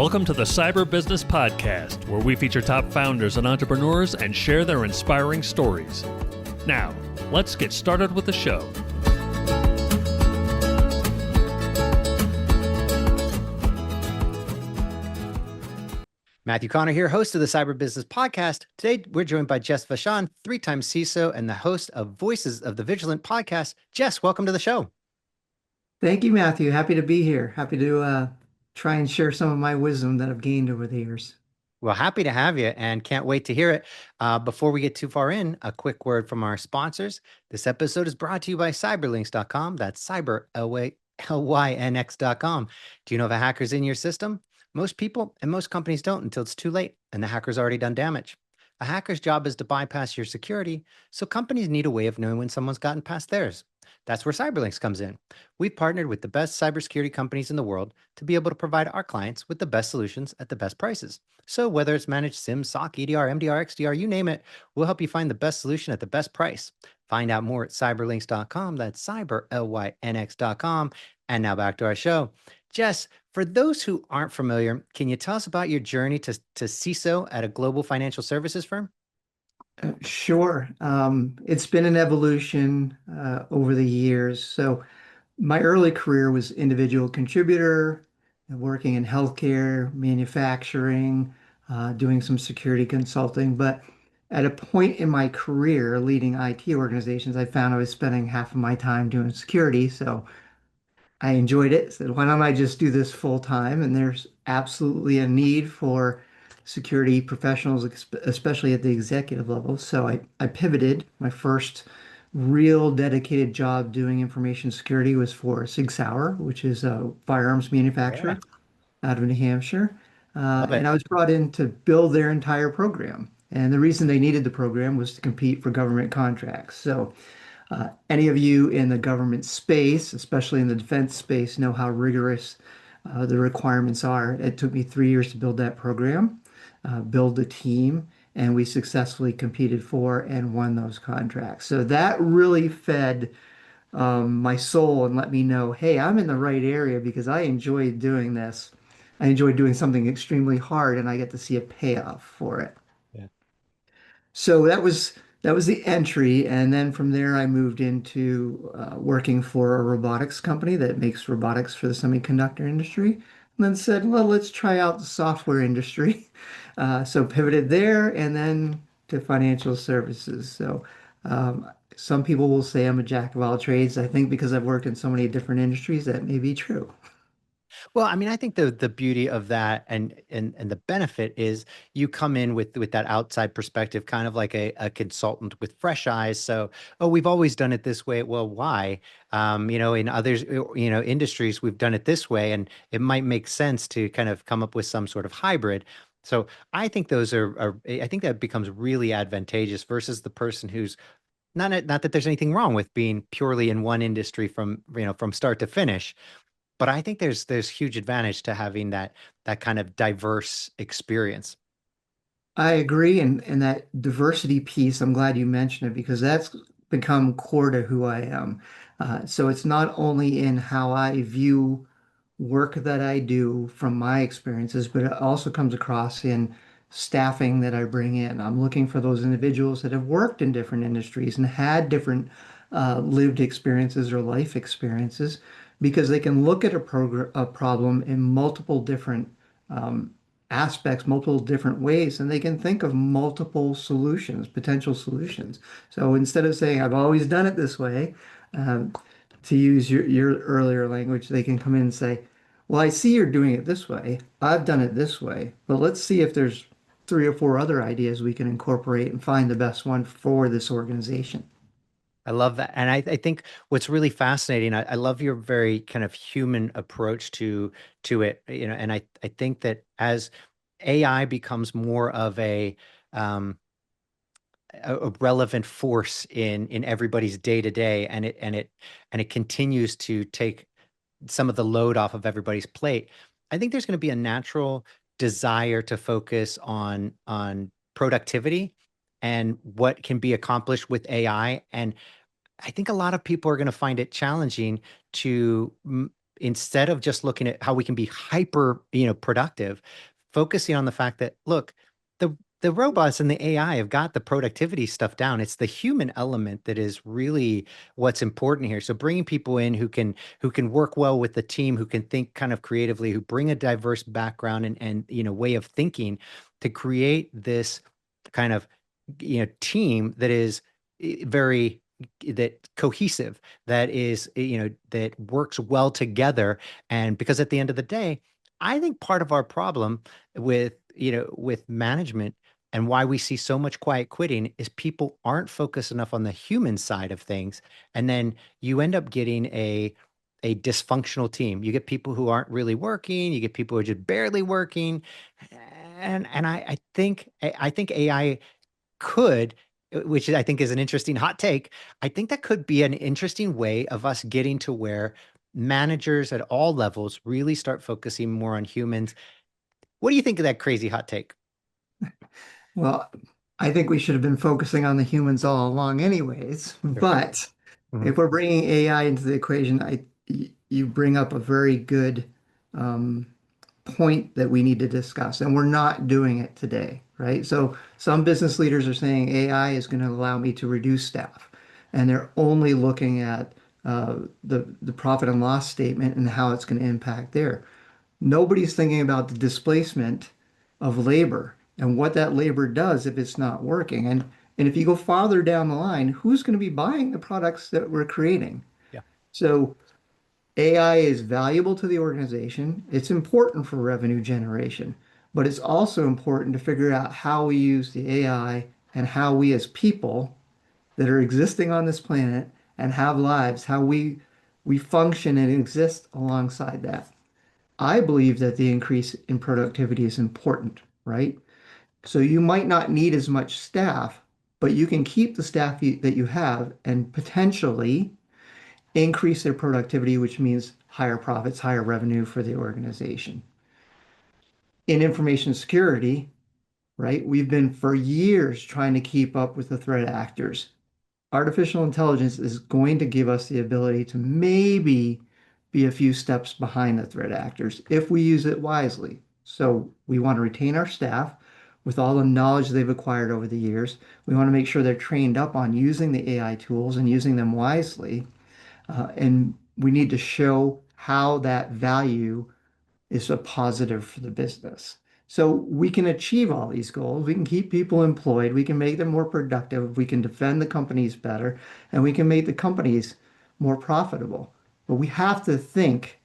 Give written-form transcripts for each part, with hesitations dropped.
Welcome to the Cyber Business Podcast, where we feature top founders and entrepreneurs and share their inspiring stories. Now, let's get started with the show. Matthew Connor here, host of the Cyber Business Podcast. Today, we're joined by Jess Vachon, three-time CISO and the host of Voices of the Vigilant Podcast. Jess, welcome to the show. Thank you, Matthew. Happy to be here. Happy to try and share some of my wisdom that I've gained over the years. Well, happy to have you and can't wait to hear it. Before we get too far in, a quick word from our sponsors. This episode is brought to you by cyberlinks.com. That's cyber, L-Y-N-X.com. Do you know if a hacker's in your system? Most people and most companies don't until it's too late and the hacker's already done damage. A hacker's job is to bypass your security, so companies need a way of knowing when someone's gotten past theirs. That's where Cyberlinks comes in. We've partnered with the best cybersecurity companies in the world to be able to provide our clients with the best solutions at the best prices. So whether it's managed SIM, SOC, EDR, MDR, XDR, you name it, we'll help you find the best solution at the best price. Find out more at cyberlinks.com. That's cyber, L-Y-N-X.com. And now back to our show. Jess, for those who aren't familiar, can you tell us about your journey to CISO at a global financial services firm? Sure. It's been an evolution over the years. So my early career was individual contributor, working in healthcare, manufacturing, doing some security consulting. But at a point in my career leading IT organizations, I found I was spending half of my time doing security. So I enjoyed it. Said, why don't I just do this full time? And there's absolutely a need for security professionals, especially at the executive level. So I pivoted. My first real dedicated job doing information security was for Sig Sauer, which is a firearms manufacturer out of New Hampshire. And I was brought in to build their entire program. And the reason they needed the program was to compete for government contracts. So any of you in the government space, especially in the defense space, know how rigorous the requirements are. It took me 3 years to build that program, build the team, and we successfully competed for and won those contracts. So that really fed my soul and let me know, hey, I'm in the right area because I enjoy doing this. I enjoy doing something extremely hard and I get to see a payoff for it. Yeah. So that was the entry, and then from there I moved into working for a robotics company that makes robotics for the semiconductor industry, and then said, well, let's try out the software industry. So pivoted there, and then to financial services. So some people will say I'm a jack of all trades. I think because I've worked in so many different industries, that may be true. Well, I mean, I think the beauty of that and the benefit is you come in with that outside perspective, kind of like a consultant with fresh eyes. So, oh, we've always done it this way. Well, why? In others, industries, we've done it this way, and it might make sense to kind of come up with some sort of hybrid. So I think those I think that becomes really advantageous versus the person who's not that there's anything wrong with being purely in one industry from start to finish. But I think there's huge advantage to having that kind of diverse experience. I agree, and that diversity piece, I'm glad you mentioned it because that's become core to who I am. So it's not only in how I view work that I do from my experiences, but it also comes across in staffing that I bring in. I'm looking for those individuals that have worked in different industries and had different lived experiences or life experiences because they can look at a problem in multiple different aspects, multiple different ways, and they can think of multiple solutions, potential solutions. So instead of saying, I've always done it this way, to use your earlier language, they can come in and say, well, I see you're doing it this way. I've done it this way, but let's see if there's 3 or 4 other ideas we can incorporate and find the best one for this organization. I love that. And I think what's really fascinating, I love your very kind of human approach to it, and I think that as AI becomes more of a relevant force in everybody's day to day, and it continues to take some of the load off of everybody's plate, I think there's going to be a natural desire to focus on productivity and what can be accomplished with AI. And I think a lot of people are going to find it challenging to instead of just looking at how we can be hyper, productive, focusing on the fact that, look, the robots and the AI have got the productivity stuff down. It's the human element that is really what's important here. So bringing people in who can work well with the team, who can think kind of creatively, who bring a diverse background and way of thinking to create this kind of team that is very that cohesive, that is that works well together. And because at the end of the day, I think part of our problem with management and why we see so much quiet quitting is people aren't focused enough on the human side of things, and then you end up getting a dysfunctional team. You get people who aren't really working, you get people who are just barely working. And I think AI could, which I think is an interesting hot take. I think that could be an interesting way of us getting to where managers at all levels really start focusing more on humans. What do you think of that crazy hot take? Well, I think we should have been focusing on the humans all along anyways. Sure. But Mhm. if we're bringing AI into the equation, you bring up a very good um, point that we need to discuss, and we're not doing it today, right? So some business leaders are saying AI is going to allow me to reduce staff, and they're only looking at the profit and loss statement and how it's going to impact there. Nobody's thinking about the displacement of labor and what that labor does if it's not working. And if you go farther down the line, who's going to be buying the products that we're creating? Yeah. So AI is valuable to the organization. It's important for revenue generation, but it's also important to figure out how we use the AI and how we as people that are existing on this planet and have lives, how we function and exist alongside that. I believe that the increase in productivity is important, right? So you might not need as much staff, but you can keep the staff that you have and potentially increase their productivity, which means higher profits, higher revenue for the organization. In information security, right, we've been for years trying to keep up with the threat actors. Artificial intelligence is going to give us the ability to maybe be a few steps behind the threat actors if we use it wisely. So we want to retain our staff with all the knowledge they've acquired over the years. We want to make sure they're trained up on using the AI tools and using them wisely. And we need to show how that value is a positive for the business. So we can achieve all these goals. We can keep people employed. We can make them more productive. We can defend the companies better, and we can make the companies more profitable. But we have to think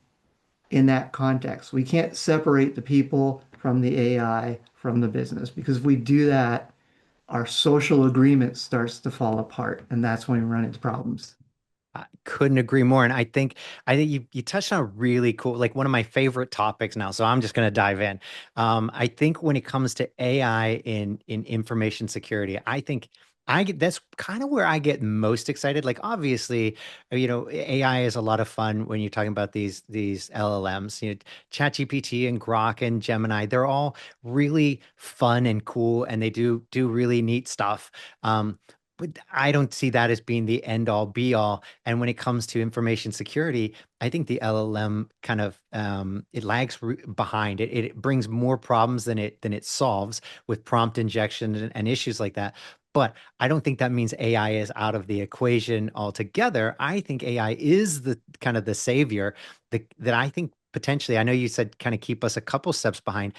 in that context. We can't separate the people from the AI from the business because if we do that, our social agreement starts to fall apart, and that's when we run into problems. I couldn't agree more. And I think you touched on a really cool, like one of my favorite topics now. So I'm just going to dive in. I think when it comes to AI in information security, I think that's kind of where I get most excited. Like obviously, AI is a lot of fun when you're talking about these LLMs, ChatGPT and Grok and Gemini. They're all really fun and cool, and they do really neat stuff. But I don't see that as being the end all be all. And when it comes to information security, I think the LLM kind of it lags behind. It brings more problems than it solves with prompt injection and issues like that. But I don't think that means AI is out of the equation altogether. I think AI is the kind of the savior that I think potentially. I know you said kind of keep us a couple steps behind.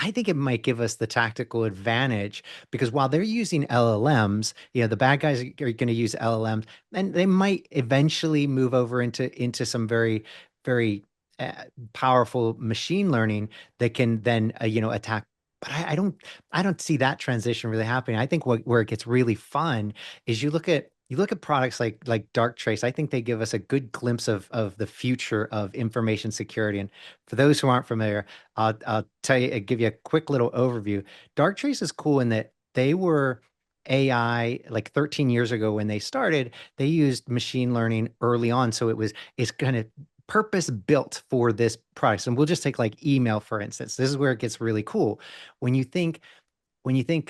I think it might give us the tactical advantage because while they're using LLMs, the bad guys are going to use LLMs, and they might eventually move over into some very, very powerful machine learning that can then attack. But I don't see that transition really happening. I think where it gets really fun is you look at products like Darktrace. I think they give us a good glimpse of the future of information security. And for those who aren't familiar, I'll give you a quick little overview. Darktrace is cool in that they were AI like 13 years ago when they started. They used machine learning early on, so it's kind of purpose built for this price. And we'll just take like email for instance. This is where it gets really cool. When you think when you think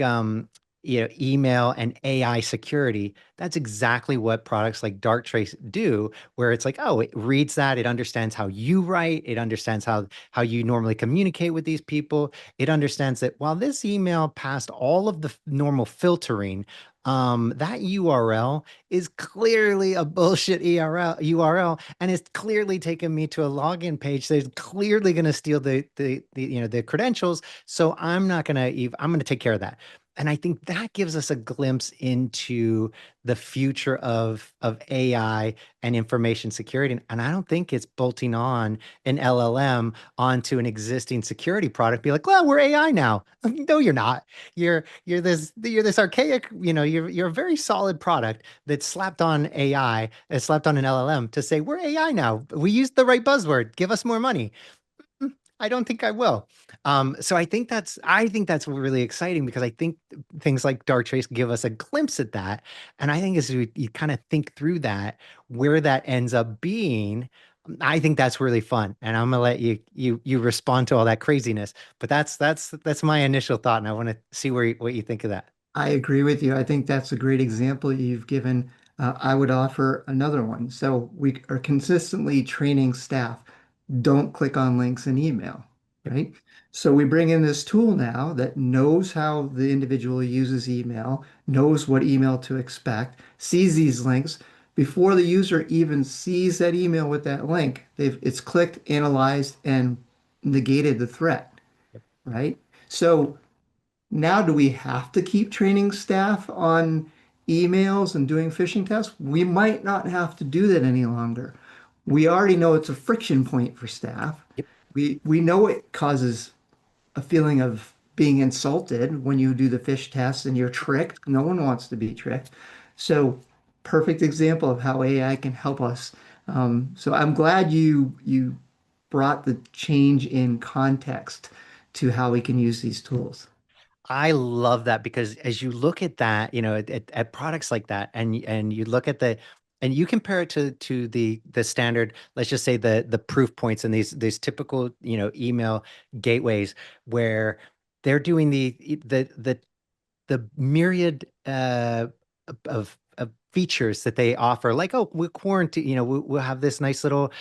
email and AI security, that's exactly what products like Darktrace do, where it's like, oh, it reads that, it understands how you write, it understands how you normally communicate with these people. It understands that while this email passed all of the normal filtering, that URL is clearly a bullshit URL, and it's clearly taking me to a login page that's clearly going to steal the credentials. So I'm gonna take care of that. And I think that gives us a glimpse into the future of AI and information security. And I don't think it's bolting on an LLM onto an existing security product. Be like, well, we're AI now. No, you're not. You're this archaic, you're a very solid product that's slapped on AI, slapped on an LLM to say we're AI now. We used the right buzzword. Give us more money. I don't think I will. So I think that's really exciting because I think things like Darktrace give us a glimpse at that. And I think as you kind of think through that, where that ends up being, I think that's really fun. And I'm gonna let you respond to all that craziness. But that's my initial thought, and I want to see what you think of that. I agree with you. I think that's a great example you've given. I would offer another one. So we are consistently training staff, don't click on links in email, Yep. right? So we bring in this tool now that knows how the individual uses email, knows what email to expect, sees these links. Before the user even sees that email with that link, it's clicked, analyzed, and negated the threat, right? So now, do we have to keep training staff on emails and doing phishing tests? We might not have to do that any longer. We already know it's a friction point for staff. Yep. We know it causes a feeling of being insulted when you do the fish test and you're tricked. No one wants to be tricked. So, perfect example of how AI can help us. So I'm glad you brought the change in context to how we can use these tools. I love that because as you look at that, at products like that, and you look at and you compare it to the standard, let's just say the proof points and these typical, email gateways where they're doing the myriad of features that they offer, like, oh, we'll quarantine, we'll have this nice little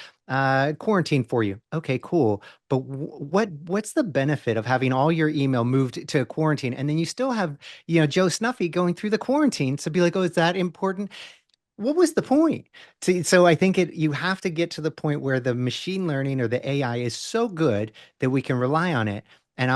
quarantine for you. Okay, cool. But what's the benefit of having all your email moved to quarantine and then you still have, Joe Snuffy going through the quarantine to be like, oh, is that important? What was the point? So I think you have to get to the point where the machine learning or the AI is so good that we can rely on it. And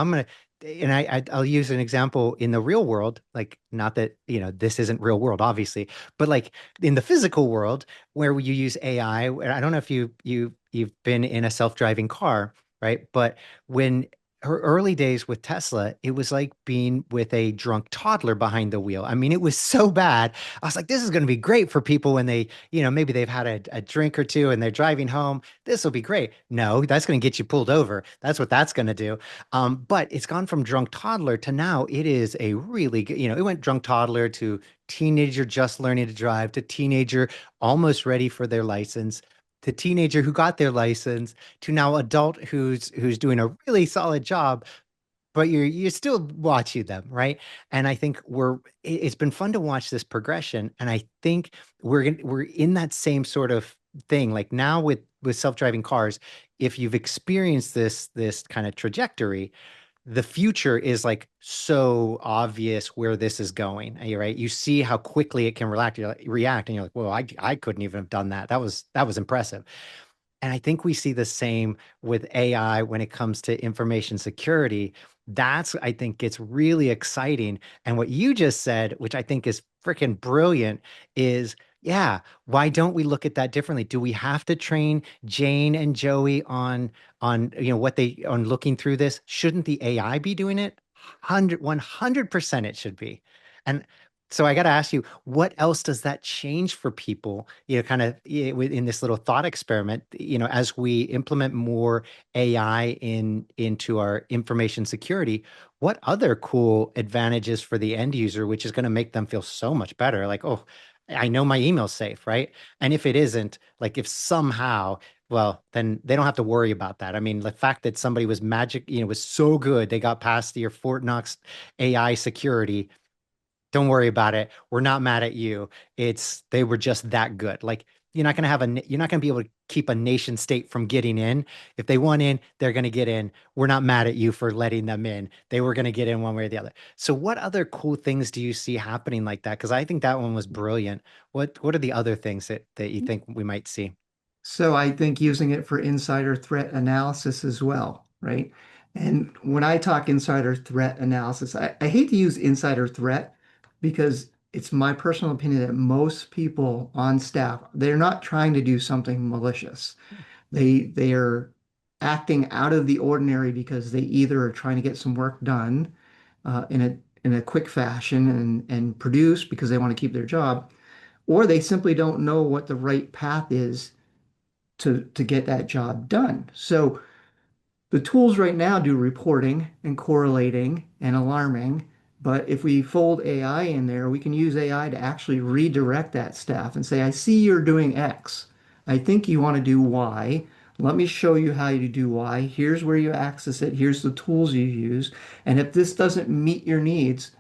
I'll use an example in the real world, like not that, this isn't real world, obviously, but like in the physical world where you use AI. I don't know if you've been in a self-driving car, right? But when her early days with Tesla, it was like being with a drunk toddler behind the wheel. I mean, it was so bad. I was like, this is going to be great for people when they, maybe they've had a drink or two and they're driving home. This will be great. No, that's going to get you pulled over. That's what that's going to do. But it's gone from drunk toddler to now it is a really good, it went drunk toddler to teenager just learning to drive to teenager almost ready for their license to teenager who got their license to now adult who's doing a really solid job, but you're still watching them, right? And I think it's been fun to watch this progression, and I think we're in that same sort of thing. Like now with self-driving cars, if you've experienced this kind of trajectory, the future is like so obvious where this is going. Right? You see how quickly it can react, and you're like, well, I couldn't even have done that. That was impressive. And I think we see the same with AI when it comes to information security. That's, I think, gets really exciting. And what you just said, which I think is freaking brilliant, is yeah, why don't we look at that differently? Do we have to train Jane and Joey on what they on looking through this? Shouldn't the AI be doing it? 100% it should be. And so I got to ask you, what else does that change for people, kind of in this little thought experiment, as we implement more AI into our information security, what other cool advantages for the end user, which is going to make them feel so much better? Like, oh, I know my email's safe, right? And if it isn't, like if somehow, well, then they don't have to worry about that. I mean, the fact that somebody was magic, was so good, they got past your Fort Knox AI security, don't worry about it. We're not mad at you. It's they were just that good. Like you're not going to be able to keep a nation state from getting in. If they want in, they're going to get in. We're not mad at you for letting them in. They were going to get in one way or the other. So what other cool things do you see happening like that? Because I think that one was brilliant. What are the other things that you think we might see? So I think using it for insider threat analysis as well, right? And when I talk insider threat analysis, I hate to use insider threat because it's my personal opinion that most people on staff, they're not trying to do something malicious. They are acting out of the ordinary because they either are trying to get some work done in a quick fashion and produce because they want to keep their job, or they simply don't know what the right path is to get that job done. So the tools right now do reporting and correlating and alarming. But if we fold AI in there, we can use AI to actually redirect that staff and say, I see you're doing X. I think you want to do Y. Let me show you how you do Y. Here's where you access it. Here's the tools you use. And if this doesn't meet your needs,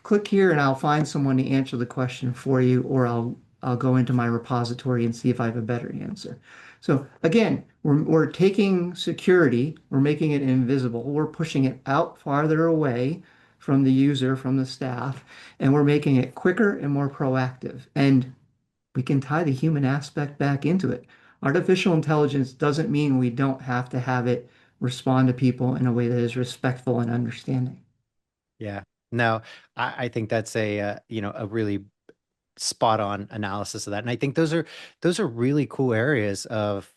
click here and I'll find someone to answer the question for you, or I'll go into my repository and see if I have a better answer. So again, we're taking security, we're making it invisible, we're pushing it out farther away from the user, from the staff, and we're making it quicker and more proactive. And we can tie the human aspect back into it. Artificial intelligence doesn't mean we don't have to have it respond to people in a way that is respectful and understanding. Yeah. No, I think that's a really spot on analysis of that. And I think those are really cool areas of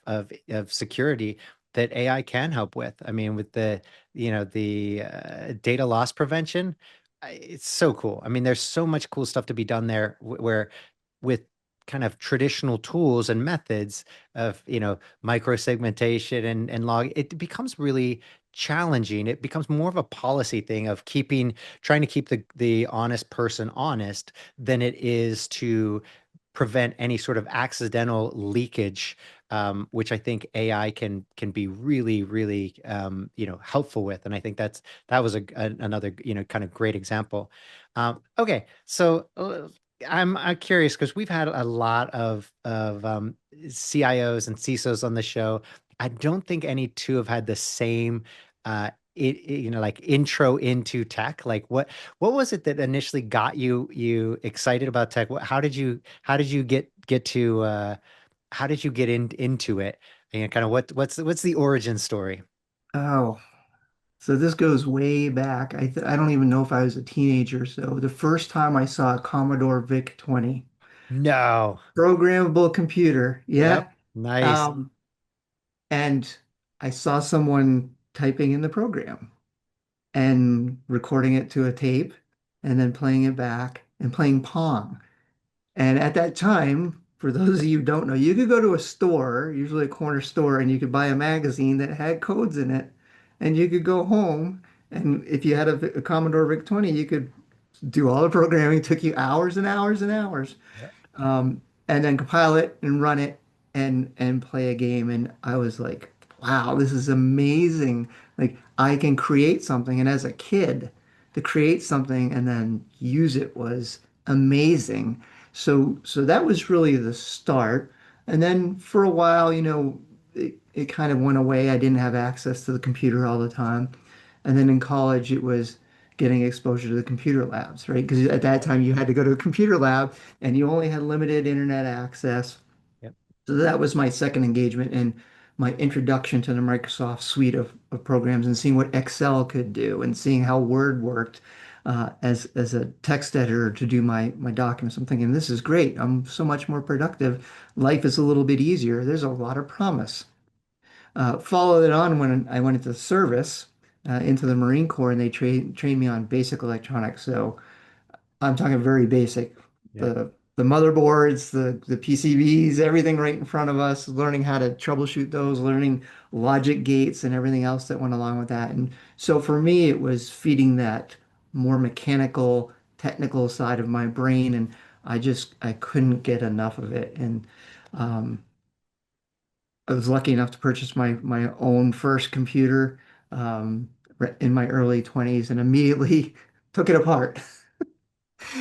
security that AI can help with. I mean, with the data loss prevention, it's so cool. I mean, there's so much cool stuff to be done there where with kind of traditional tools and methods of, micro segmentation and log, it becomes really challenging. It becomes more of a policy thing of trying to keep the honest person honest than it is to prevent any sort of accidental leakage, which I think AI can be really, really helpful with. And I think that was another kind of great example. Okay, so I'm curious because we've had a lot of CIOs and CISOs on the show. I don't think any two have had the same like intro into tech. Like what was it that initially got you excited about tech? How did you get to how did you get into it? And kind of what's the origin story? Oh, so this goes way back. I don't even know if I was a teenager. So the first time I saw a Commodore VIC-20 No. programmable computer, Yep. yeah. Nice. Um, and I saw someone typing in the program and recording it to a tape and then playing it back and playing Pong. And at that time, for those of you who don't know, you could go to a store, usually a corner store, and you could buy a magazine that had codes in it. And you could go home, and if you had a Commodore VIC-20, you could do all the programming. It took you hours and hours and hours, Yep. and then compile it and run it and play a game. And I was like, wow, this is amazing. Like I can create something. And as a kid, to create something and then use it was amazing. So that was really the start. And then for a while, it kind of went away. I didn't have access to the computer all the time. And then in college, it was getting exposure to the computer labs, right? Because at that time, you had to go to a computer lab and you only had limited internet access. Yep. So that was my second engagement and my introduction to the Microsoft suite of programs and seeing what Excel could do and seeing how Word worked as a text editor to do my documents. I'm thinking, this is great. I'm so much more productive. Life is a little bit easier. There's a lot of promise. Followed it on when I went into service, into the Marine Corps, and they trained me on basic electronics. So I'm talking very basic. Yep. The motherboards, the PCBs, everything right in front of us, learning how to troubleshoot those, learning logic gates and everything else that went along with that. And so for me, it was feeding that more mechanical, technical side of my brain, and I couldn't get enough of it. And um, I was lucky enough to purchase my own first computer in my early 20s and immediately took it apart.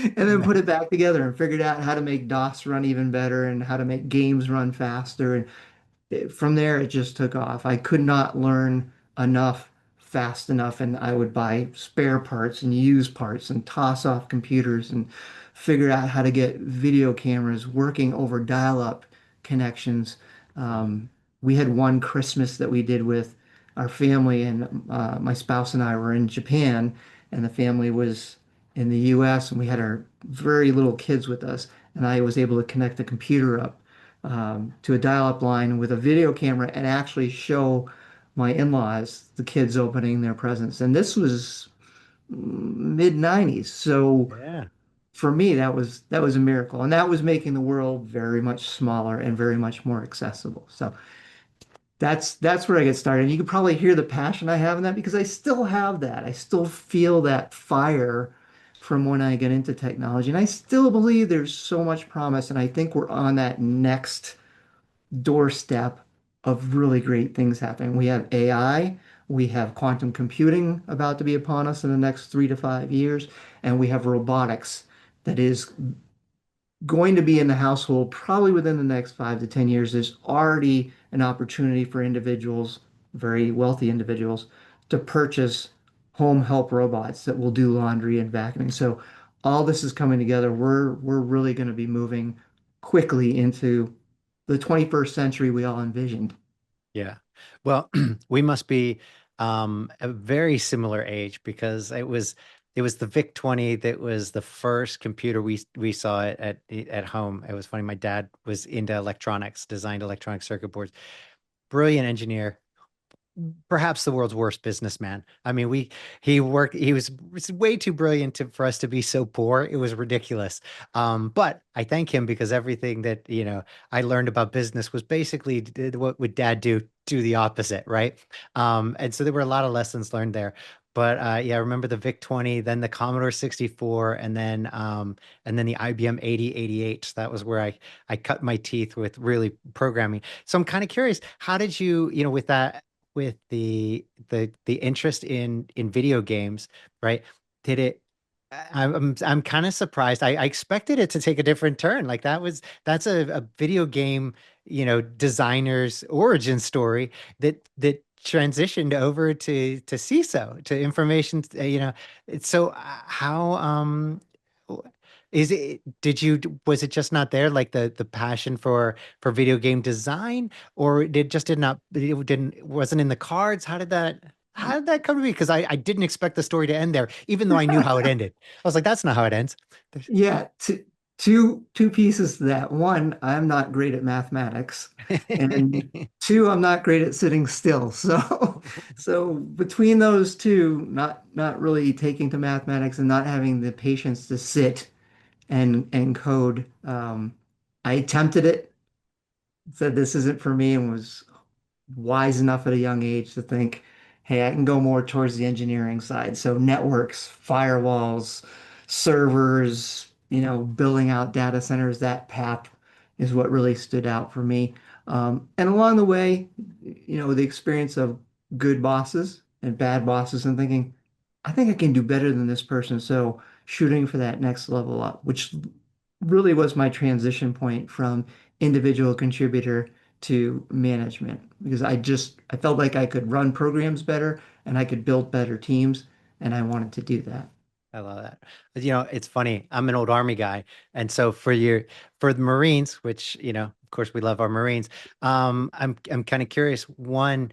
and then put it back together and figured out how to make DOS run even better and how to make games run faster. And from there, it just took off. I could not learn enough fast enough, and I would buy spare parts and used parts and toss off computers and figure out how to get video cameras working over dial-up connections. Um, we had one Christmas that we did with our family, and my spouse and I were in Japan, and the family was in the US, and we had our very little kids with us, and I was able to connect the computer up to a dial-up line with a video camera and actually show my in-laws the kids opening their presents. And this was mid 90s. So Yeah. for me, that was a miracle. And that was making the world very much smaller and very much more accessible. So that's where I get started. You can probably hear the passion I have in that because I still have that. I still feel that fire from when I get into technology. And I still believe there's so much promise. And I think we're on that next doorstep of really great things happening. We have AI, we have quantum computing about to be upon us in the next 3 to 5 years, and we have robotics that is going to be in the household probably within the next 5 to 10 years. There's already an opportunity for individuals, very wealthy individuals, to purchase home help robots that will do laundry and vacuuming. So all this is coming together. We're really going to be moving quickly into the 21st century we all envisioned. Yeah. Well, we must be a very similar age because it was the VIC 20 that was the first computer we saw at home. It was funny. My dad was into electronics, designed electronic circuit boards. Brilliant engineer, perhaps the world's worst businessman. I mean, he was way too brilliant for us to be so poor. It was ridiculous. But I thank him because everything that, I learned about business was basically what would dad do the opposite, right? And so there were a lot of lessons learned there. But yeah, I remember the VIC 20, then the Commodore 64, and then the IBM 8088. That was where I cut my teeth with really programming. So I'm kind of curious, how did you, with that, with the interest in video games, right? Did it? I'm kind of surprised. I expected it to take a different turn. Like that's a video game, designer's origin story that transitioned over to CISO, to information. So how is it? Was it just not there? Like the passion for video game design, or it wasn't in the cards? How did that come to be? Because I didn't expect the story to end there, even though I knew how it ended. I was like, that's not how it ends. Yeah, two pieces to that. One, I'm not great at mathematics, and two, I'm not great at sitting still. So between those two, not really taking to mathematics and not having the patience to sit and code, I attempted it, said this isn't for me, and was wise enough at a young age to think, hey, I can go more towards the engineering side. So networks, firewalls, servers, building out data centers, that path is what really stood out for me. And along the way, the experience of good bosses and bad bosses and thinking, I think I can do better than this person. So shooting for that next level up, which really was my transition point from individual contributor to management because I felt like I could run programs better and I could build better teams and I wanted to do that. I love that. It's funny. I'm an old Army guy, and so for the Marines, which of course, we love our Marines. I'm kind of curious. One,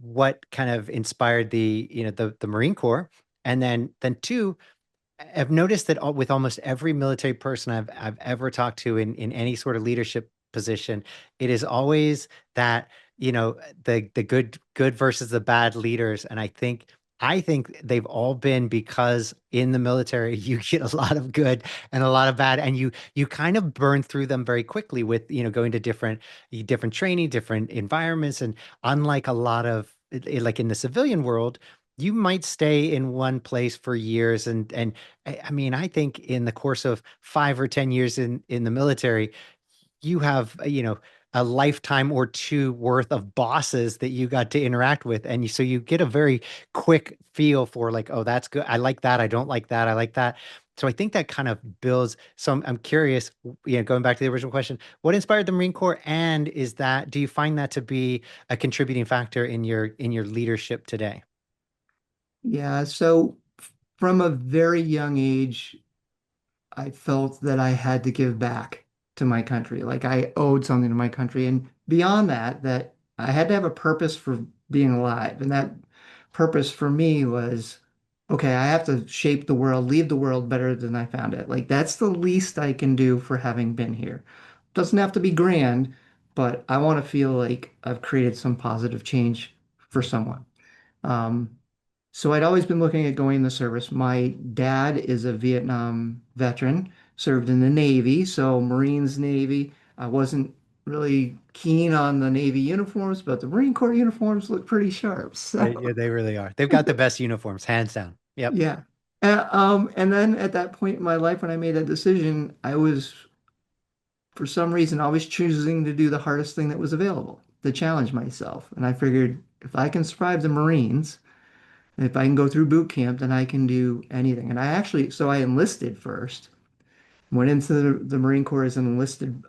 what kind of inspired the Marine Corps, and then two, I've noticed that with almost every military person I've ever talked to in any sort of leadership position, it is always that, the good versus the bad leaders. And I think they've all been because in the military you get a lot of good and a lot of bad, and you kind of burn through them very quickly with, going to different training, different environments. And unlike a lot of like in the civilian world, you might stay in one place for years. And I mean, I think in the course of 5 or 10 years in the military, you have, a lifetime or two worth of bosses that you got to interact with. And so you get a very quick feel for like, oh, that's good. I like that. I don't like that. I like that. So I think that kind of builds. So I'm curious, going back to the original question, what inspired the Marine Corps? And do you find that to be a contributing factor in your leadership today? Yeah, so from a very young age, I felt that I had to give back to my country. Like I owed something to my country. And beyond that, that I had to have a purpose for being alive. And that purpose for me was, okay, I have to shape the world, leave the world better than I found it. Like that's the least I can do for having been here. Doesn't have to be grand, but I want to feel like I've created some positive change for someone. Um, so I'd always been looking at going in the service. My dad is a Vietnam veteran, served in the Navy, so Marines, Navy. I wasn't really keen on the Navy uniforms, but the Marine Corps uniforms look pretty sharp. Yeah, So they really are. They've got the best uniforms, hands down. Yep. yeah. And then at that point in my life when I made that decision, I was, for some reason, always choosing to do the hardest thing that was available, to challenge myself. And I figured if I can survive the Marines, if I can go through boot camp, then I can do anything. And so I enlisted first, went into the Marine Corps as an enlisted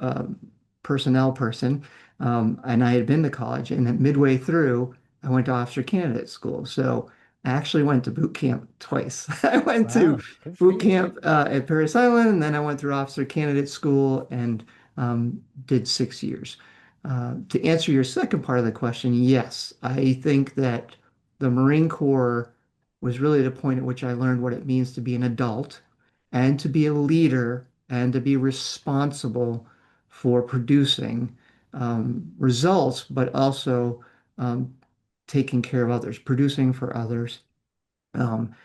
personnel person. And I had been to college. And then midway through, I went to officer candidate school. So I actually went to boot camp twice. I went to Wow, good for boot you. camp at Paris Island, and then I went through officer candidate school and did 6 years. To answer your second part of the question, yes, I think that the Marine Corps was really the point at which I learned what it means to be an adult and to be a leader and to be responsible for producing results, but also um, taking care of others, producing for others. Um,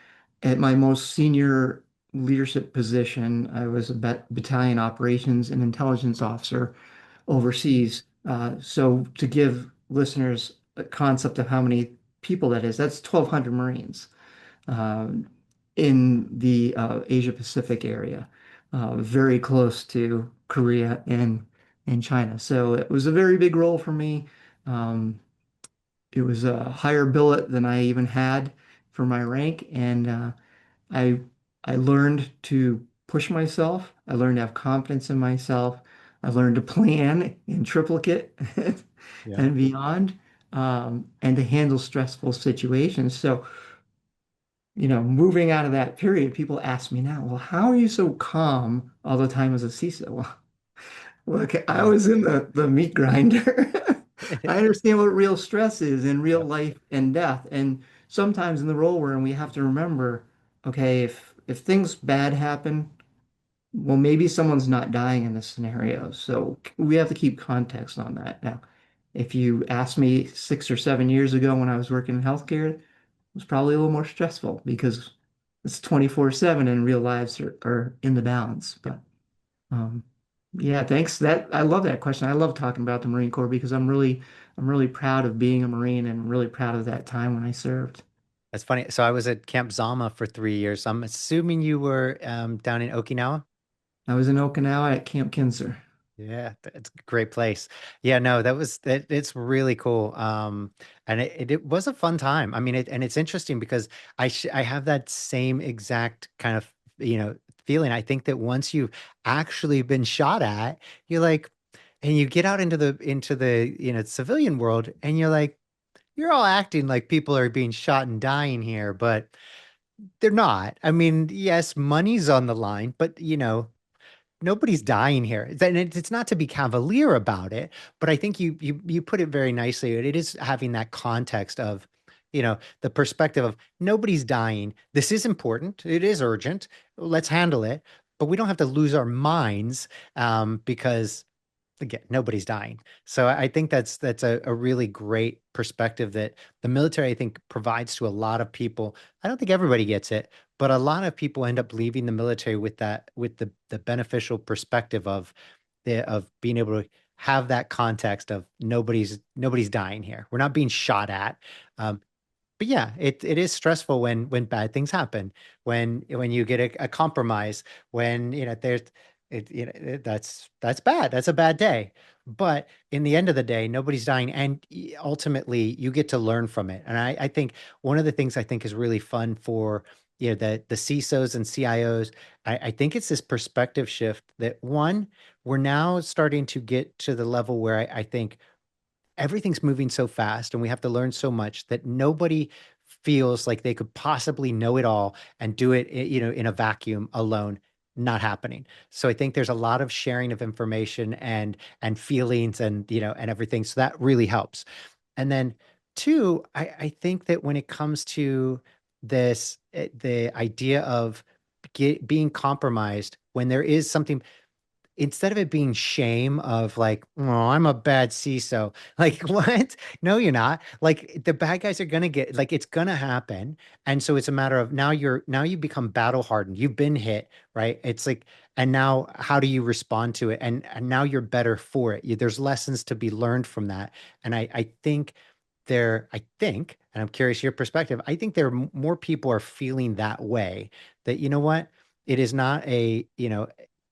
at my most senior leadership position, I was a battalion operations and intelligence officer overseas. So to give listeners a concept of how many people that is, that's 1,200 Marines um, in the Asia Pacific area, very close to Korea and China. So it was a very big role for me. Um, it was a higher billet than I even had for my rank, and I I learned to push myself. I learned to have confidence in myself. I learned to plan in triplicate Yeah. and beyond, and to handle stressful situations. So moving out of that period, people ask me now, well, how are you so calm all the time as a CISO? Well, look, I Yeah. was in the meat grinder. I understand what real stress is in real Yep. life and death. And sometimes in the role we're in, we have to remember, okay, if things bad happen, well, maybe someone's not dying in this scenario. So we have to keep context on that. Now, if you asked me 6 or 7 years ago when I was working in healthcare, was probably a little more stressful because it's 24/7 and real lives are in the balance. Yep. But um, yeah, thanks. I love that question. I love talking about the Marine Corps because I'm really proud of being a Marine and really proud of that time when I served. That's funny. So I was at Camp Zama for 3 years. I'm assuming you were down in Okinawa. I was in Okinawa at Camp Kinser. Yeah, it's a great place. Yeah, no, it's really cool. And it was a fun time. I mean, and it's interesting because I have that same exact kind of, feeling. I think that once you've actually been shot at, you're like, and you get out into the civilian world and you're like, you're all acting like people are being shot and dying here, but they're not. I mean, yes, money's on the line, but nobody's dying here. And it's not to be cavalier about it, but I think you put it very nicely. It is having that context of, the perspective of nobody's dying. This is important. It is urgent. Let's handle it. But we don't have to lose our minds because again, nobody's dying. So I think that's a really great perspective that the military, I think, provides to a lot of people. I don't think everybody gets it, but a lot of people end up leaving the military with the beneficial perspective of being able to have that context of nobody's dying here. We're not being shot at. But yeah, it is stressful when bad things happen, when you get a compromise, when there's that's bad. That's a bad day. But in the end of the day, nobody's dying. And ultimately, you get to learn from it. And I think one of the things I think is really fun for the CISOs and CIOs, I think it's this perspective shift that one, we're now starting to get to the level where I think everything's moving so fast and we have to learn so much that nobody feels like they could possibly know it all and do it, in a vacuum alone. Not happening. So I think there's a lot of sharing of information and feelings and everything. So that really helps. And then two, I think that when it comes to the idea of being compromised when there is something, instead of it being shame of like, oh, I'm a bad CISO. Like, what? No, you're not. Like the bad guys are gonna get like it's gonna happen. And so it's a matter of now you become battle hardened. You've been hit, right? It's like, and now how do you respond to it? And now you're better for it. There's lessons to be learned from that. And I think, and I'm curious your perspective, I think more people are feeling that way, that you know what? It is not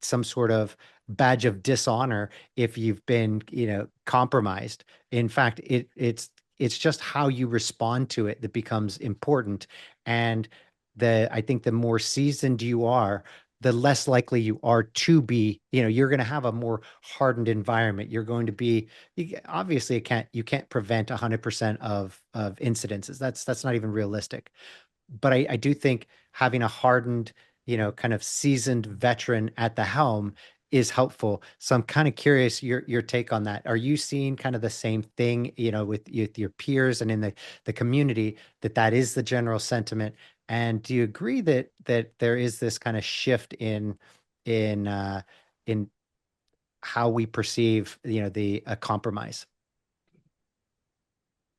some sort of badge of dishonor if you've been, compromised. In fact, it's just how you respond to it that becomes important. And I think the more seasoned you are, the less likely you are to be, you're going to have a more hardened environment. You're going to be, obviously you can't prevent 100% of incidences. That's not even realistic. But I do think having a hardened, kind of seasoned veteran at the helm is helpful. So I'm kind of curious your take on that. Are you seeing kind of the same thing, with your peers and in the community, that is the general sentiment? And do you agree that there is this kind of shift in in how we perceive, the compromise?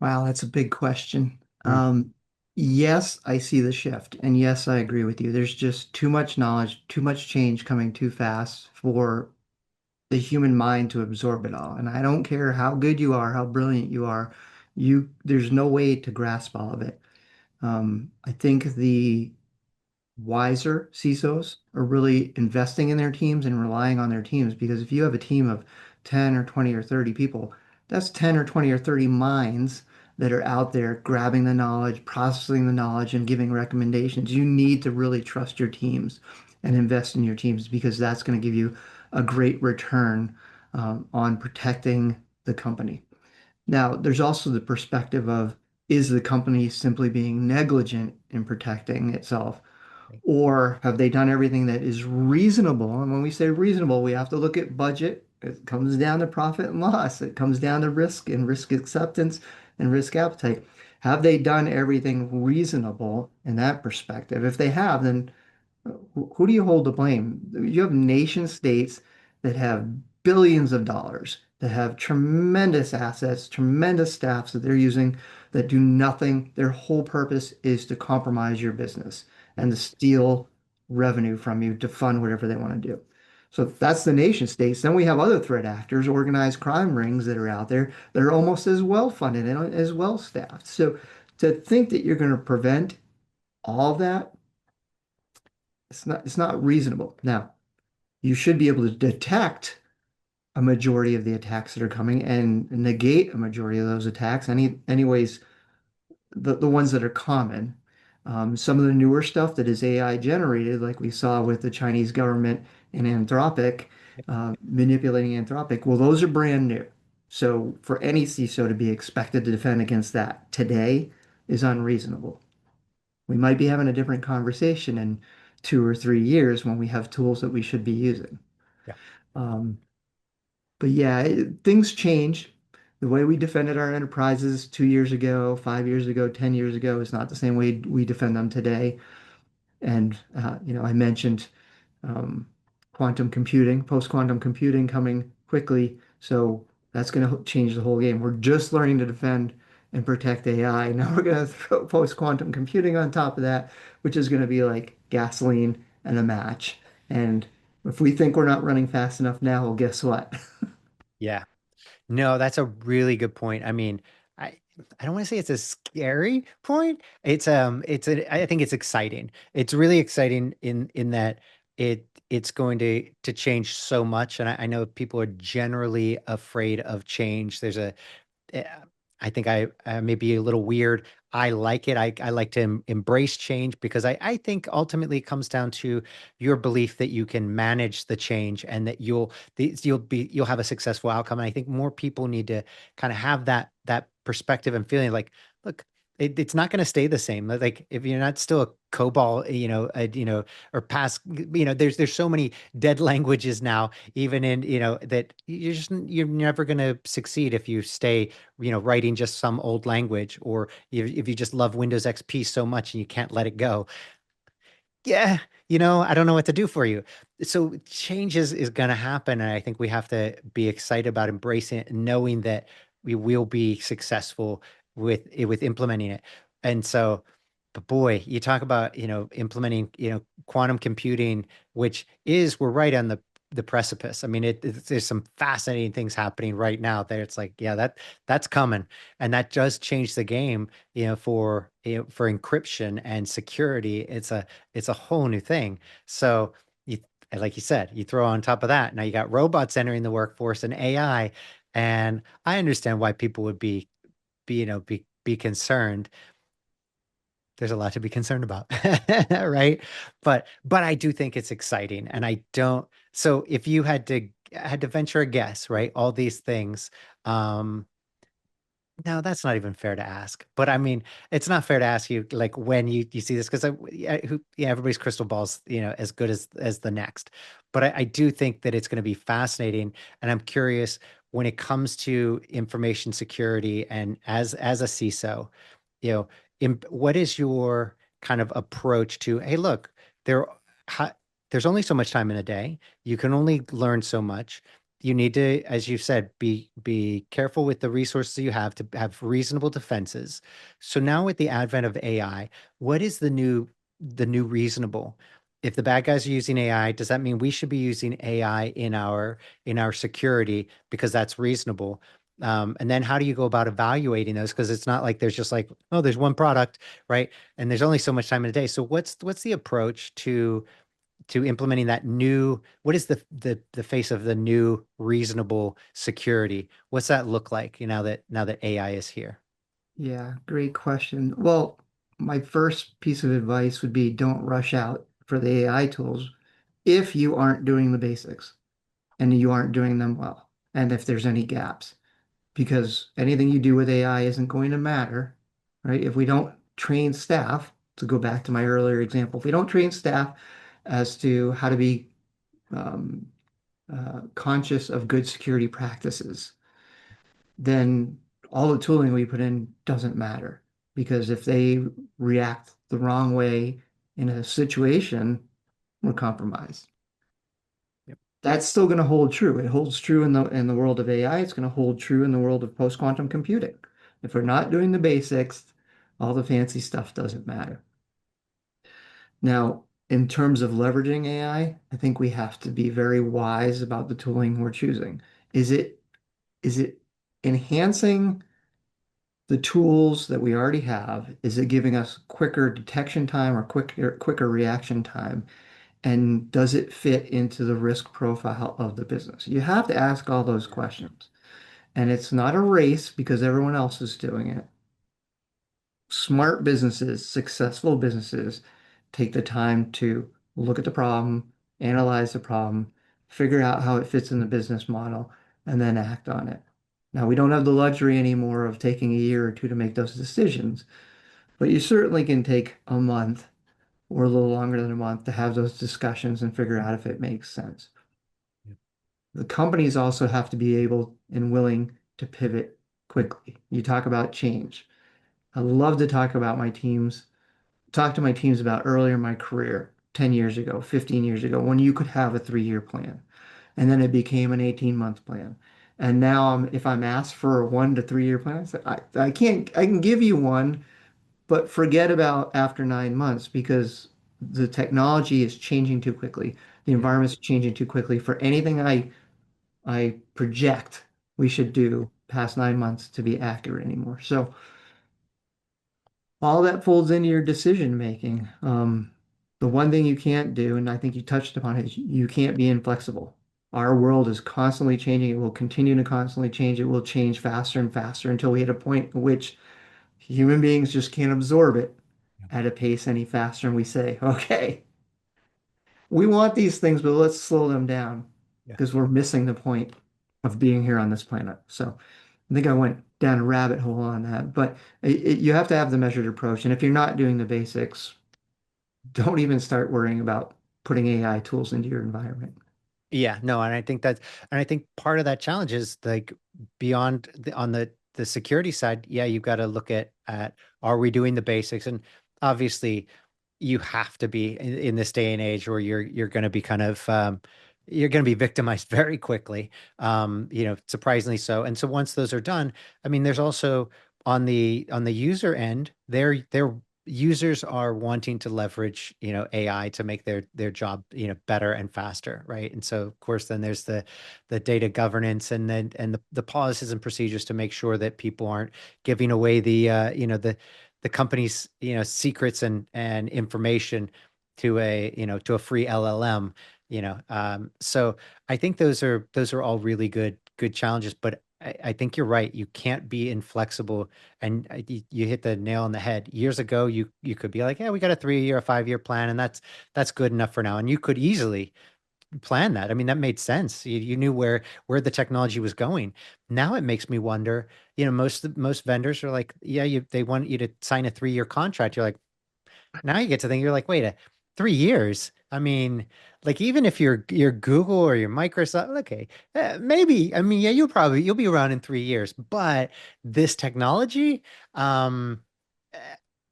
Wow, that's a big question. Mm, Yes, I see the shift. And yes, I agree with you. There's just too much knowledge, too much change coming too fast for the human mind to absorb it all. And I don't care how good you are, how brilliant you are, there's no way to grasp all of it. I think the wiser CISOs are really investing in their teams and relying on their teams, because if you have a team of 10 or 20 or 30 people, that's 10 or 20 or 30 minds that are out there grabbing the knowledge, processing the knowledge, and giving recommendations. You need to really trust your teams and invest in your teams, because that's going to give you a great return on protecting the company. Now, there's also the perspective of, is the company simply being negligent in protecting itself? Or have they done everything that is reasonable? And when we say reasonable, we have to look at budget. It comes down to profit and loss. It comes down to risk and risk acceptance and risk appetite. Have they done everything reasonable in that perspective? If they have, then who do you hold to blame? You have nation states that have billions of dollars, that have tremendous assets, tremendous staffs that they're using, that do nothing. Their whole purpose is to compromise your business and to steal revenue from you to fund whatever they want to do. So that's the nation states. Then we have other threat actors, organized crime rings that are out there that are almost as well funded and as well staffed. So to think that you're going to prevent all that, it's not reasonable. Now, you should be able to detect a majority of the attacks that are coming and negate a majority of those attacks. Anyways, the ones that are common. Some of the newer stuff that is AI generated, like we saw with the Chinese government and Anthropic, manipulating Anthropic, well, those are brand new. So for any CISO to be expected to defend against that today is unreasonable. We might be having a different conversation in 2 or 3 years when we have tools that we should be using. yeah. Um, but yeah, things change. The way we defended our enterprises 2 years ago, 5 years ago, 10 years ago is not the same way we defend them today. And I mentioned um, quantum computing, post-quantum computing coming quickly. So that's going to change the whole game. We're just learning to defend and protect AI. Now we're going to throw post-quantum computing on top of that, which is going to be like gasoline and a match. And if we think we're not running fast enough now, well, guess what? Yeah. No, that's a really good point. I mean, I I don't want to say it's a scary point. I think it's exciting. It's really exciting in that it's going to change so much. And I know people are generally afraid of change. Eh, I think I may be a little weird. I like it. I like to embrace change because I think ultimately it comes down to your belief that you can manage the change and that you'll have a successful outcome. And I think more people need to kind of have that perspective and feeling like, look, it's not going to stay the same. Like if you're not still a COBOL, or past, there's so many dead languages now, even in, that you're never going to succeed if you stay writing just some old language, or if you just love Windows XP so much and you can't let it go. Yeah, I don't know what to do for you. So change is going to happen. And I think we have to be excited about embracing it and knowing that we will be successful with implementing it. And so, but boy, you talk about, implementing, quantum computing, which we're right on the precipice. I mean, there's some fascinating things happening right now there. It's like, yeah, that's coming. And that does change the game, for encryption and security. It's a whole new thing. So you, like you said, you throw on top of that, now you got robots entering the workforce and AI. And I understand why people would be concerned. There's a lot to be concerned about, right? But I do think it's exciting, and I don't. So if you had to venture a guess, right? All these things, um, no, that's not even fair to ask. But I mean, it's not fair to ask you like when you see this, because everybody's crystal ball's as good as the next. But I do think that it's going to be fascinating, and I'm curious when it comes to information security and as a CISO, you know, what is your kind of approach to, hey, look, there, ha, there's only so much time in a day. You can only learn so much. You need to, as you said, be careful with the resources you have to have reasonable defenses. So now with the advent of AI, what is the new reasonable? If the bad guys are using AI, does that mean we should be using AI in our security because that's reasonable? And then how do you go about evaluating those? Because it's not like there's just like, oh, there's one product, right? And there's only so much time in a day. So what's the approach to implementing that new, what is the face of the new reasonable security? What's that look like, now that AI is here? Yeah, great question. Well, my first piece of advice would be don't rush out for the AI tools if you aren't doing the basics and you aren't doing them well, and if there's any gaps, because anything you do with AI isn't going to matter, right? If we don't train staff, to go back to my earlier example, if we don't train staff as to how to be um, conscious of good security practices, then all the tooling we put in doesn't matter. Because if they react the wrong way in a situation, we're compromised. Yep. That's still going to hold true. It holds true in the world of AI. It's going to hold true in the world of post-quantum computing. If we're not doing the basics, all the fancy stuff doesn't matter. Now, in terms of leveraging AI, I think we have to be very wise about the tooling we're choosing. Is it enhancing the tools that we already have? Is it giving us quicker detection time or quicker reaction time? And does it fit into the risk profile of the business? You have to ask all those questions. And it's not a race because everyone else is doing it. Smart businesses, successful businesses take the time to look at the problem, analyze the problem, figure out how it fits in the business model, and then act on it. Now, we don't have the luxury anymore of taking a year or two to make those decisions, but you certainly can take a month or a little longer than a month to have those discussions and figure out if it makes sense. Yep. The companies also have to be able and willing to pivot quickly. You talk about change. I love to talk to my teams about earlier in my career, 10 years ago, 15 years ago, when you could have a 3-year plan. And then it became an 18-month plan. And now if I'm asked for a 1 to 3 year plan, I say, I can give you one, but forget about after 9 months because the technology is changing too quickly. The Yep. environment's changing too quickly for anything I project we should do past 9 months to be accurate anymore. So all that folds into your decision making. The one thing you can't do, and I think you touched upon it, is you can't be inflexible. Our world is constantly changing. It will continue to constantly change. It will change faster and faster until we hit a point in which human beings just can't absorb it at a pace any faster. And we say, okay, we want these things, but let's slow them down Yeah. because we're missing the point of being here on this planet. So I think I went down a rabbit hole on that, but you have to have the measured approach. And if you're not doing the basics, don't even start worrying about putting AI tools into your environment. Yeah, no, and I think part of that challenge is like beyond on the security side, yeah, you've got to look at are we doing the basics? And obviously you have to be in this day and age where you're going to be kind of you're going to be victimized very quickly, surprisingly so. And so once those are done, I mean, there's also on the user end, their users are wanting to leverage, AI to make their job, better and faster, right? And so, of course, then there's the data governance and the policies and procedures to make sure that people aren't giving away the company's, secrets and information to a free LLM, So I think those are all really good challenges, but I think you're right. You can't be inflexible, and you hit the nail on the head. Years ago, you could be like, yeah, we got a 3 year, a 5 year plan, and that's good enough for now. And you could easily plan that. I mean, that made sense. You knew where the technology was going. Now it makes me wonder. Most vendors are like, yeah, they want you to sign a 3 year contract. You're like, now you get to think, you're like, wait, 3 years? I mean, like even if you're Google or you're Microsoft, okay, maybe. I mean, yeah, you'll be around in 3 years, but this technology, um, eh,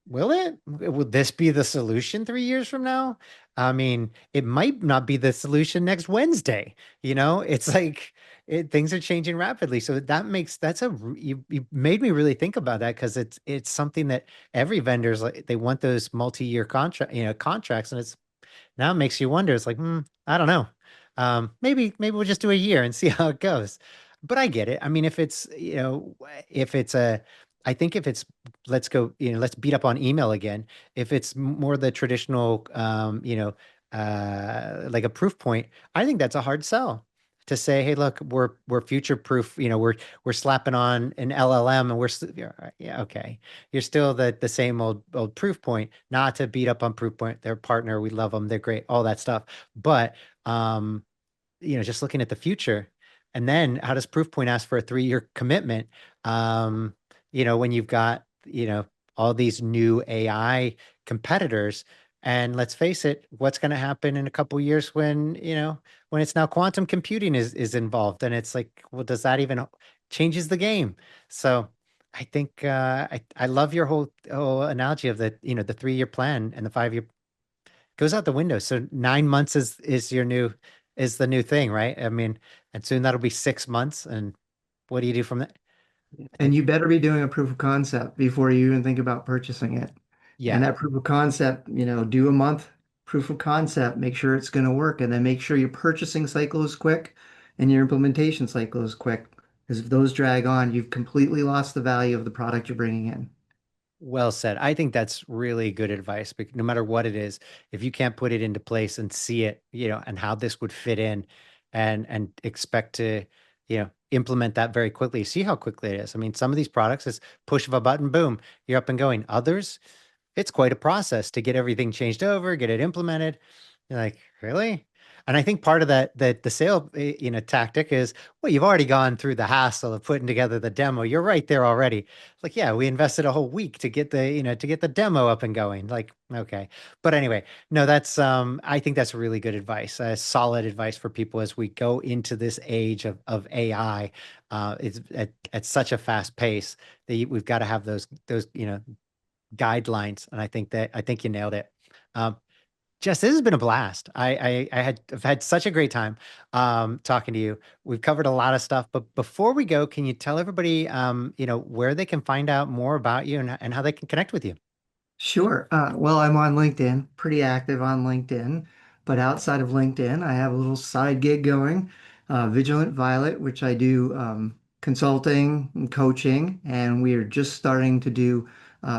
will it? Will this be the solution 3 years from now? I mean, it might not be the solution next Wednesday. It's like things are changing rapidly. So you made me really think about that because it's something that every vendor's like they want those multi-year contracts, and it's now it makes you wonder. It's like, I don't know. Maybe we'll just do a year and see how it goes. But I get it. I mean, if it's a, I think if it's, let's go, let's beat up on email again. If it's more the traditional, like a proof point, I think that's a hard sell to say, hey, look, we're future proof. We're slapping on an LLM and yeah, okay. You're still the same old proof point, not to beat up on proof point. They're a partner. We love them. They're great, all that stuff. But just looking at the future, and then how does Proofpoint ask for a 3 year commitment? When you've got, all these new AI competitors, and let's face it, what's going to happen in a couple years when it's now quantum computing is involved, and it's like, well, does that even changes the game? So I think I love your whole analogy of the 3 year plan and the 5 year goes out the window. So 9 months is the new thing, right? I mean, and soon that'll be 6 months. And what do you do from that? I And think, you better be doing a proof of concept before you even think about purchasing it. And yeah. that proof of concept, do a month proof of concept, make sure it's going to work, and then make sure your purchasing cycle is quick and your implementation cycle is quick. Because if those drag on, you've completely lost the value of the product you're bringing in. Well said. I think that's really good advice. But no matter what it is, if you can't put it into place and see it, and how this would fit in, and expect to, implement that very quickly, see how quickly it is. I mean, some of these products is push of a button, boom, you're up and going. Others, it's quite a process to get everything changed over, get it implemented. You're like, really? And I think part of that the sale tactic is, well, you've already gone through the hassle of putting together the demo. You're right there already. It's like, yeah, we invested a whole week to get the demo up and going. Like, okay. But anyway, no, that's I think that's really good advice. Solid advice for people as we go into this age of AI. It's at such a fast pace that we've got to have those guidelines. And I think you nailed it. Um, Jess, this has been a blast. I've had such a great time talking to you. We've covered a lot of stuff, but before we go, can you tell everybody where they can find out more about you and how they can connect with you? Sure. Well, I'm on LinkedIn, pretty active on LinkedIn. But outside of LinkedIn, I have a little side gig going, Vigilant Violet, which I do consulting and coaching. And we are just starting to do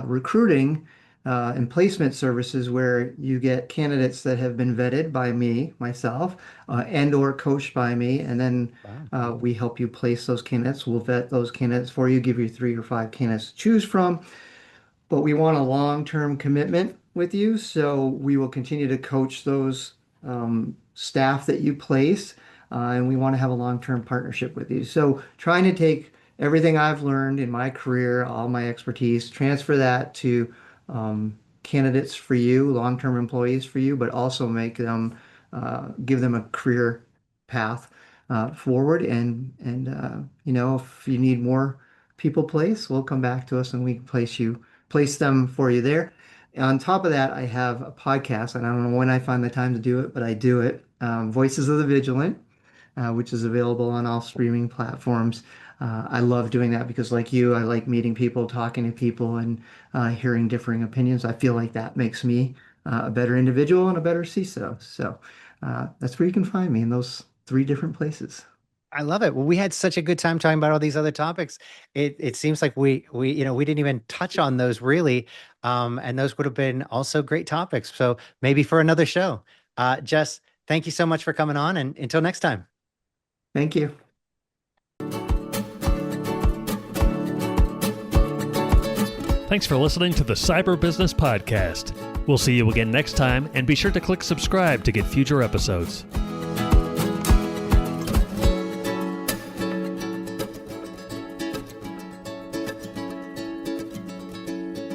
recruiting and placement services where you get candidates that have been vetted by myself, and or coached by me, and then Wow. we help you place those candidates. We'll vet those candidates for you, give you 3 or 5 candidates to choose from. But we want a long-term commitment with you, so we will continue to coach those staff that you place, and we want to have a long-term partnership with you. So trying to take everything I've learned in my career, all my expertise, transfer that to candidates for you, long-term employees for you, but also make them give them a career path forward. And if you need more people placed, we'll come back to us and we can place them for you there. On top of that, I have a podcast, and I don't know when I find the time to do it, but I do it. Voices of the Vigilant, which is available on all streaming platforms. I love doing that because, like you, I like meeting people, talking to people, and hearing differing opinions. I feel like that makes me a better individual and a better CISO. So that's where you can find me, in those 3 different places. I love it. Well, we had such a good time talking about all these other topics. It seems like we didn't even touch on those really, and those would have been also great topics. So maybe for another show. Jess, thank you so much for coming on, and until next time. Thank you. Thanks for listening to the Cyber Business Podcast. We'll see you again next time, and be sure to click subscribe to get future episodes.